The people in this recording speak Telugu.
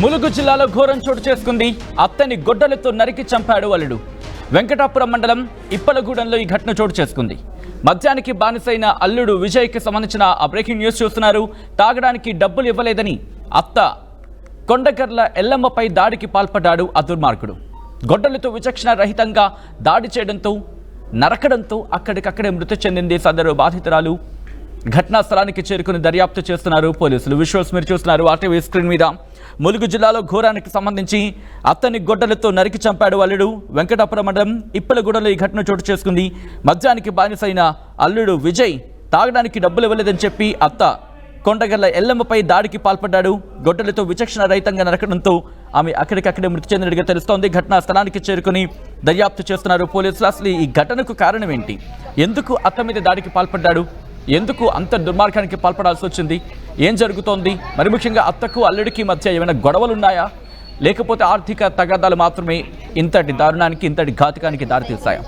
ములుగు జిల్లాలో ఘోరం చోటు చేసుకుంది. అత్తని గొడ్డలతో నరికి చంపాడు అల్లుడు. వెంకటాపురం మండలం ఇప్పలగూడెంలో ఈ ఘటన చోటు చేసుకుంది. మద్యానికి బానిసైన అల్లుడు విజయ్కి సంబంధించిన ఆ బ్రేకింగ్ న్యూస్ చూస్తున్నారు. తాగడానికి డబ్బులు ఇవ్వలేదని అత్త కొండగర్ల ఎల్లమ్మపై దాడికి పాల్పడ్డాడు ఆ దుర్మార్గుడు. గొడ్డలతో విచక్షణ రహితంగా దాడి చేయడంతో నరకడంతో అక్కడికక్కడే మృతి చెందింది సదరు బాధితురాలు. ఘటనా స్థలానికి చేరుకుని దర్యాప్తు చేస్తున్నారు పోలీసులు. విజువల్స్ మీరు చూస్తున్నారు ఆర్టీవీ స్క్రీన్ మీద. ములుగు జిల్లాలో ఘోరానికి సంబంధించి అత్తని గొడ్డలతో నరికి చంపాడు అల్లుడు. వెంకటాపురం మండలం ఇప్పలగూడలో ఈ ఘటన చోటు చేసుకుంది. మద్యానికి బానిసైన అల్లుడు విజయ్ తాగడానికి డబ్బులు ఇవ్వలేదని చెప్పి అత్త కొండగర్ల ఎల్లమ్మపై దాడికి పాల్పడ్డాడు. గొడ్డలతో విచక్షణ రహితంగా నరకడంతో ఆమె అక్కడికక్కడే మృతి చెందినట్టుగా తెలుస్తోంది. ఘటనా స్థలానికి చేరుకుని దర్యాప్తు చేస్తున్నారు పోలీసులు. అసలు ఈ ఘటనకు కారణం ఏంటి? ఎందుకు అత్త మీద దాడికి పాల్పడ్డాడు? ఎందుకు అంత దుర్మార్గానికి పాల్పడాల్సి వచ్చింది? ఏం జరుగుతోంది? మరి ముఖ్యంగా అత్తకు అల్లుడికి మధ్య ఏమైనా గొడవలున్నాయా, లేకపోతే ఆర్థిక తగాదాలు మాత్రమే ఇంతటి దారుణానికి, ఇంతటి ఘాతుకానికి దారితీస్తాయా?